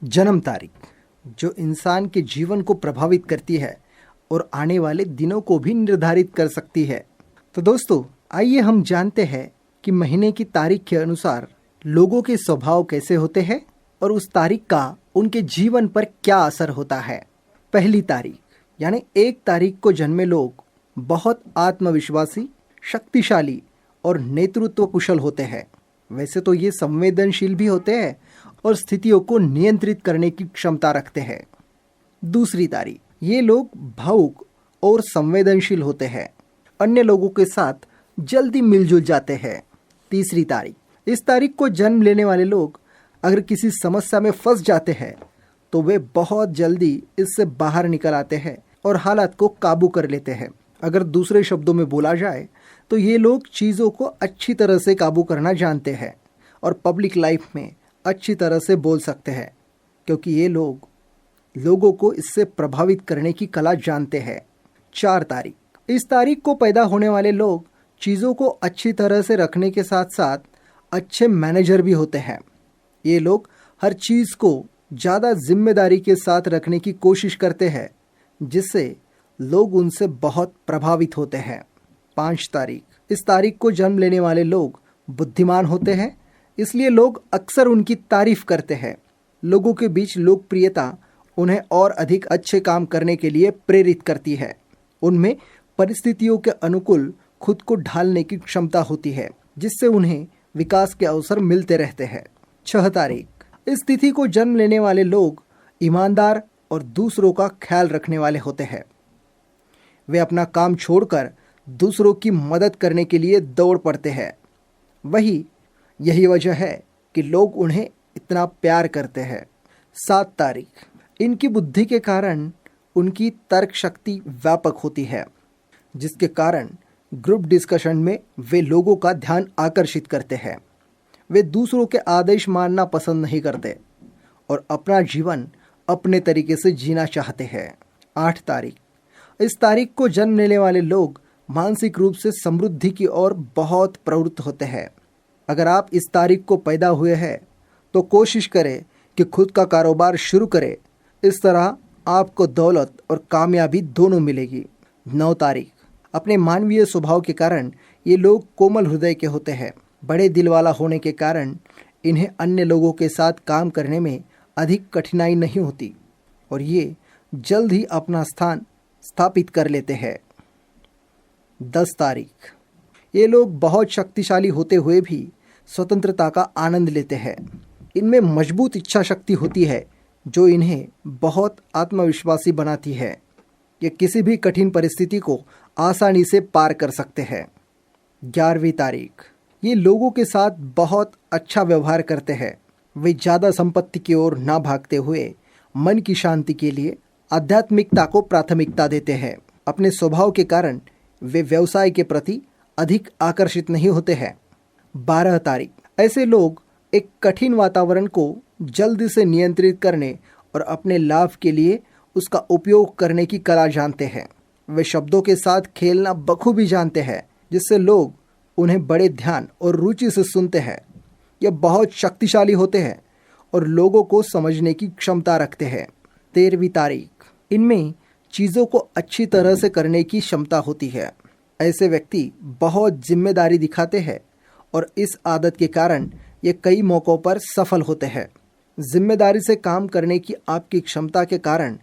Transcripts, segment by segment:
जन्म तारीख जो इंसान के जीवन को प्रभावित करती है और आने वाले दिनों को भी निर्धारित कर सकती है। तो दोस्तों, आइए हम जानते हैं कि महीने की तारीख के अनुसार लोगों के स्वभाव कैसे होते हैं और उस तारीख का उनके जीवन पर क्या असर होता है। पहली तारीख यानी 1 तारीख को जन्मे लोग बहुत आत्मविश्वासी, शक्तिशाली और नेतृत्व कुशल होते हैं। वैसे तो ये संवेदनशील भी होते हैं और स्थितियों को नियंत्रित करने की क्षमता रखते हैं। दूसरी तारीख, ये लोग भावुक और संवेदनशील होते हैं, अन्य लोगों के साथ जल्दी मिलजुल जाते हैं। तीसरी तारीख, इस तारीख को जन्म लेने वाले लोग अगर किसी समस्या में फंस जाते हैं तो वे बहुत जल्दी इससे बाहर निकल आते हैं और हालात को काबू कर लेते हैं। अगर दूसरे शब्दों में बोला जाए तो ये लोग चीज़ों को अच्छी तरह से काबू करना जानते हैं और पब्लिक लाइफ में अच्छी तरह से बोल सकते हैं, क्योंकि ये लोग लोगों को इससे प्रभावित करने की कला जानते हैं। 4 तारीख, इस तारीख को पैदा होने वाले लोग चीज़ों को अच्छी तरह से रखने के साथ साथ अच्छे मैनेजर भी होते हैं। ये लोग हर चीज़ को ज़्यादा जिम्मेदारी के साथ रखने की कोशिश करते हैं, जिससे लोग उनसे बहुत प्रभावित होते हैं। 5 तारीख, इस तारीख को जन्म लेने वाले लोग बुद्धिमान होते हैं, इसलिए लोग अक्सर उनकी तारीफ करते हैं। लोगों के बीच लोकप्रियता उन्हें और अधिक अच्छे काम करने के लिए प्रेरित करती है। उनमें परिस्थितियों के अनुकूल खुद को ढालने की क्षमता होती है, जिससे उन्हें विकास के अवसर मिलते रहते हैं। 6 तारीख, इस तिथि को जन्म लेने वाले लोग ईमानदार और दूसरों का ख्याल रखने वाले होते हैं। वे अपना काम छोड़कर दूसरों की मदद करने के लिए दौड़ पड़ते हैं। यही वजह है कि लोग उन्हें इतना प्यार करते हैं। 7 तारीख, इनकी बुद्धि के कारण उनकी तर्क शक्ति व्यापक होती है, जिसके कारण ग्रुप डिस्कशन में वे लोगों का ध्यान आकर्षित करते हैं। वे दूसरों के आदेश मानना पसंद नहीं करते और अपना जीवन अपने तरीके से जीना चाहते हैं। 8 तारीख, इस तारीख को जन्म लेने वाले लोग मानसिक रूप से समृद्धि की ओर बहुत प्रवृत्त होते हैं। अगर आप इस तारीख को पैदा हुए हैं तो कोशिश करें कि खुद का कारोबार शुरू करें। इस तरह आपको दौलत और कामयाबी दोनों मिलेगी। 9 तारीख, अपने मानवीय स्वभाव के कारण ये लोग कोमल हृदय के होते हैं। बड़े दिल वाला होने के कारण इन्हें अन्य लोगों के साथ काम करने में अधिक कठिनाई नहीं होती और ये जल्द ही अपना स्थान स्थापित कर लेते हैं। 10 तारीख, ये लोग बहुत शक्तिशाली होते हुए भी स्वतंत्रता का आनंद लेते हैं। इनमें मजबूत इच्छा शक्ति होती है जो इन्हें बहुत आत्मविश्वासी बनाती है। ये किसी भी कठिन परिस्थिति को आसानी से पार कर सकते हैं। 11वीं तारीख, ये लोगों के साथ बहुत अच्छा व्यवहार करते हैं। वे ज़्यादा संपत्ति की ओर ना भागते हुए मन की शांति के लिए आध्यात्मिकता को प्राथमिकता देते हैं। अपने स्वभाव के कारण वे व्यवसाय के प्रति अधिक आकर्षित नहीं होते हैं। 12 तारीख, ऐसे लोग एक कठिन वातावरण को जल्दी से नियंत्रित करने और अपने लाभ के लिए उसका उपयोग करने की कला जानते हैं। वे शब्दों के साथ खेलना बखूबी जानते हैं, जिससे लोग उन्हें बड़े ध्यान और रुचि से सुनते हैं। यह बहुत शक्तिशाली होते हैं और लोगों को समझने की क्षमता रखते हैं। 13वीं तारीख, इनमें चीज़ों को अच्छी तरह से करने की क्षमता होती है। ऐसे व्यक्ति बहुत जिम्मेदारी दिखाते हैं और इस आदत के कारण ये कई मौक़ों पर सफल होते हैं। जिम्मेदारी से काम करने की आपकी क्षमता के कारण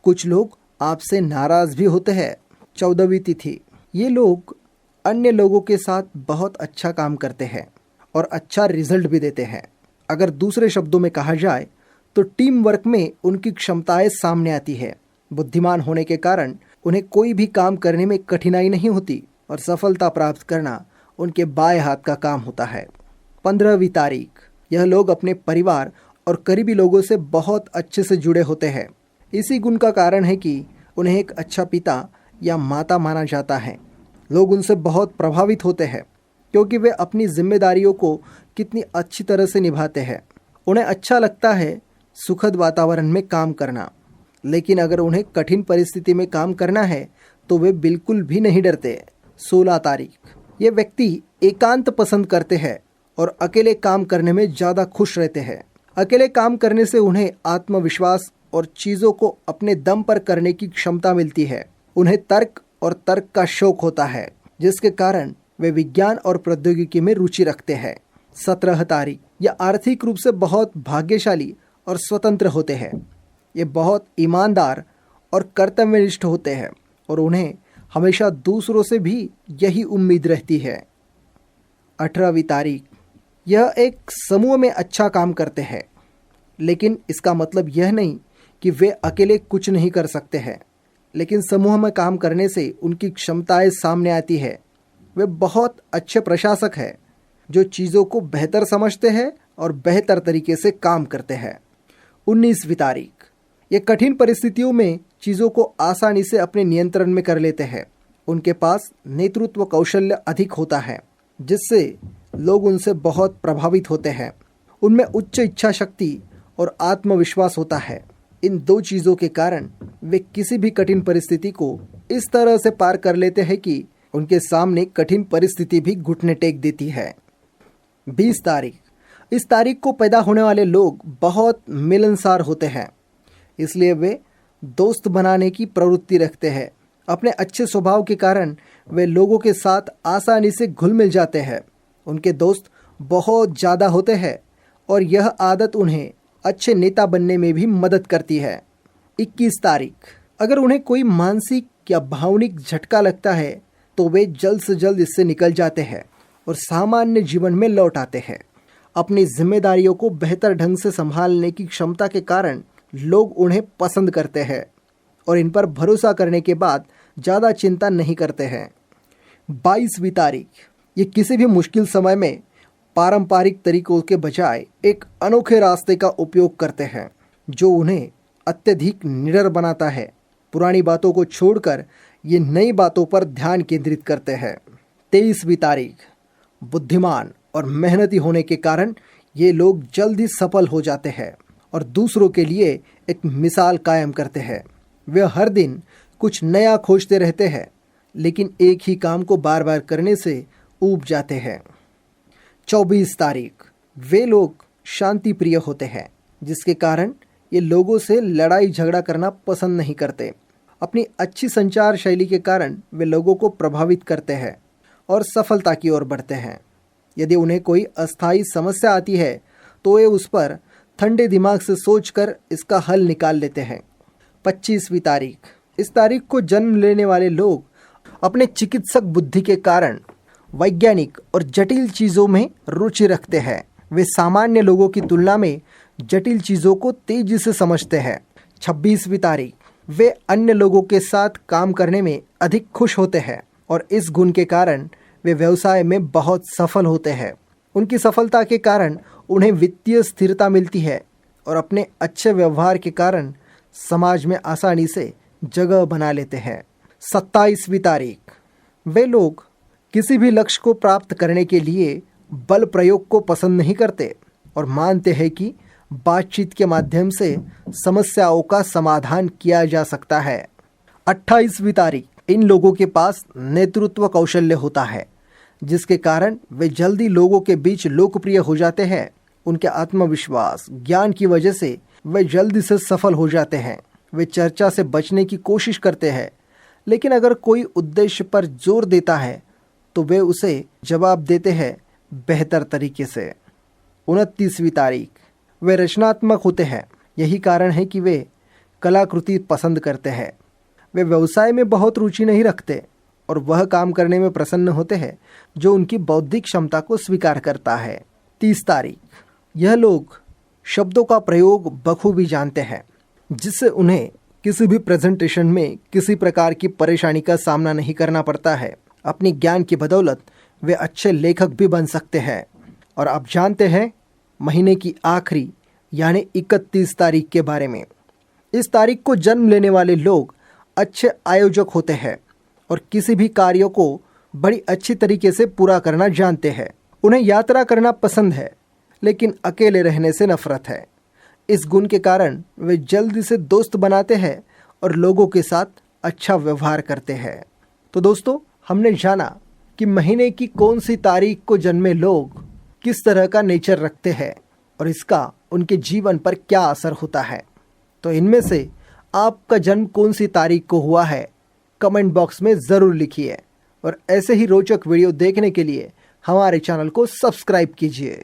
कुछ लोग आपसे नाराज़ भी होते हैं। 14वीं तिथि, ये लोग अन्य लोगों के साथ बहुत अच्छा काम करते हैं और अच्छा रिजल्ट भी देते हैं। अगर दूसरे शब्दों में कहा जाए तो टीम वर्क में उनकी क्षमताएं सामने आती है। बुद्धिमान होने के कारण उन्हें कोई भी काम करने में कठिनाई नहीं होती और सफलता प्राप्त करना उनके बाएं हाथ का काम होता है। 15वीं तारीख, यह लोग अपने परिवार और करीबी लोगों से बहुत अच्छे से जुड़े होते हैं। इसी गुण का कारण है कि उन्हें एक अच्छा पिता या माता माना जाता है। लोग उनसे बहुत प्रभावित होते हैं क्योंकि वे अपनी जिम्मेदारियों को कितनी अच्छी तरह से निभाते हैं। उन्हें अच्छा लगता है सुखद वातावरण में काम करना, लेकिन अगर उन्हें कठिन परिस्थिति में काम करना है तो वे बिल्कुल भी नहीं डरते। 16 तारीख, ये व्यक्ति एकांत पसंद करते हैं और अकेले काम करने में ज़्यादा खुश रहते हैं। अकेले काम करने से उन्हें आत्मविश्वास और चीज़ों को अपने दम पर करने की क्षमता मिलती है। उन्हें तर्क और तर्क का शौक होता है, जिसके कारण वे विज्ञान और प्रौद्योगिकी में रुचि रखते हैं। 17 तारीख, ये आर्थिक रूप से बहुत भाग्यशाली और स्वतंत्र होते हैं। ये बहुत ईमानदार और कर्तव्यनिष्ठ होते हैं और उन्हें हमेशा दूसरों से भी यही उम्मीद रहती है। 18वीं तारीख, यह एक समूह में अच्छा काम करते हैं, लेकिन इसका मतलब यह नहीं कि वे अकेले कुछ नहीं कर सकते हैं, लेकिन समूह में काम करने से उनकी क्षमताएं सामने आती है। वे बहुत अच्छे प्रशासक हैं जो चीज़ों को बेहतर समझते हैं और बेहतर तरीके से काम करते हैं। 19वीं तारीख, ये कठिन परिस्थितियों में चीज़ों को आसानी से अपने नियंत्रण में कर लेते हैं। उनके पास नेतृत्व कौशल्य अधिक होता है, जिससे लोग उनसे बहुत प्रभावित होते हैं। उनमें उच्च इच्छा शक्ति और आत्मविश्वास होता है। इन दो चीज़ों के कारण वे किसी भी कठिन परिस्थिति को इस तरह से पार कर लेते हैं कि उनके सामने कठिन परिस्थिति भी घुटने टेक देती है। 20 तारीख, इस तारीख को पैदा होने वाले लोग बहुत मिलनसार होते हैं, इसलिए वे दोस्त बनाने की प्रवृत्ति रखते हैं। अपने अच्छे स्वभाव के कारण वे लोगों के साथ आसानी से घुल मिल जाते हैं। उनके दोस्त बहुत ज़्यादा होते हैं और यह आदत उन्हें अच्छे नेता बनने में भी मदद करती है। 21 तारीख, अगर उन्हें कोई मानसिक या भावनिक झटका लगता है तो वे जल्द से जल्द इससे निकल जाते हैं और सामान्य जीवन में लौट आते हैं। अपनी जिम्मेदारियों को बेहतर ढंग से संभालने की क्षमता के कारण लोग उन्हें पसंद करते हैं और इन पर भरोसा करने के बाद ज़्यादा चिंता नहीं करते हैं। 22वीं तारीख, ये किसी भी मुश्किल समय में पारंपरिक तरीकों के बजाय एक अनोखे रास्ते का उपयोग करते हैं जो उन्हें अत्यधिक निडर बनाता है। पुरानी बातों को छोड़कर ये नई बातों पर ध्यान केंद्रित करते हैं। 23वीं तारीख, बुद्धिमान और मेहनती होने के कारण ये लोग जल्दी सफल हो जाते हैं और दूसरों के लिए एक मिसाल कायम करते हैं। वे हर दिन कुछ नया खोजते रहते हैं, लेकिन एक ही काम को बार बार करने से ऊब जाते हैं। 24 तारीख, वे लोग शांति प्रिय होते हैं, जिसके कारण ये लोगों से लड़ाई झगड़ा करना पसंद नहीं करते। अपनी अच्छी संचार शैली के कारण वे लोगों को प्रभावित करते हैं और सफलता की ओर बढ़ते हैं। यदि उन्हें कोई अस्थायी समस्या आती है तो वे उस पर ठंडे दिमाग से सोचकर इसका हल निकाल लेते हैं। 25वीं तारीख, इस तारीख को जन्म लेने वाले लोग अपने चिकित्सक बुद्धि के कारण वैज्ञानिक और जटिल चीज़ों में रुचि रखते हैं। वे सामान्य लोगों की तुलना में जटिल चीज़ों को तेजी से समझते हैं। 26वीं तारीख, वे अन्य लोगों के साथ काम करने में अधिक खुश होते हैं और इस गुण के कारण वे व्यवसाय में बहुत सफल होते हैं। उनकी सफलता के कारण उन्हें वित्तीय स्थिरता मिलती है और अपने अच्छे व्यवहार के कारण समाज में आसानी से जगह बना लेते हैं। 27वीं तारीख, वे लोग किसी भी लक्ष्य को प्राप्त करने के लिए बल प्रयोग को पसंद नहीं करते और मानते हैं कि बातचीत के माध्यम से समस्याओं का समाधान किया जा सकता है। 28वीं तारीख, इन लोगों के पास नेतृत्व कौशल्य होता है, जिसके कारण वे जल्दी लोगों के बीच लोकप्रिय हो जाते हैं। उनके आत्मविश्वास, ज्ञान की वजह से वे जल्दी से सफल हो जाते हैं। वे चर्चा से बचने की कोशिश करते हैं, लेकिन अगर कोई उद्देश्य पर जोर देता है तो वे उसे जवाब देते हैं बेहतर तरीके से। 29वीं तारीख, वे रचनात्मक होते हैं। यही कारण है कि वे कलाकृति पसंद करते हैं। वे व्यवसाय में बहुत रुचि नहीं रखते और वह काम करने में प्रसन्न होते हैं जो उनकी बौद्धिक क्षमता को स्वीकार करता है। 30 तारीख, यह लोग शब्दों का प्रयोग बखूबी जानते हैं, जिससे उन्हें किसी भी प्रेजेंटेशन में किसी प्रकार की परेशानी का सामना नहीं करना पड़ता है। अपनी ज्ञान की बदौलत वे अच्छे लेखक भी बन सकते हैं। और आप जानते हैं महीने की आखिरी यानी 31 तारीख के बारे में। इस तारीख को जन्म लेने वाले लोग अच्छे आयोजक होते हैं और किसी भी कार्यों को बड़ी अच्छी तरीके से पूरा करना जानते हैं। उन्हें यात्रा करना पसंद है, लेकिन अकेले रहने से नफरत है। इस गुण के कारण वे जल्दी से दोस्त बनाते हैं और लोगों के साथ अच्छा व्यवहार करते हैं। तो दोस्तों, हमने जाना कि महीने की कौन सी तारीख को जन्मे लोग किस तरह का नेचर रखते हैं और इसका उनके जीवन पर क्या असर होता है। तो इनमें से आपका जन्म कौन सी तारीख को हुआ है, कमेंट बॉक्स में ज़रूर लिखिए। और ऐसे ही रोचक वीडियो देखने के लिए हमारे चैनल को सब्सक्राइब कीजिए।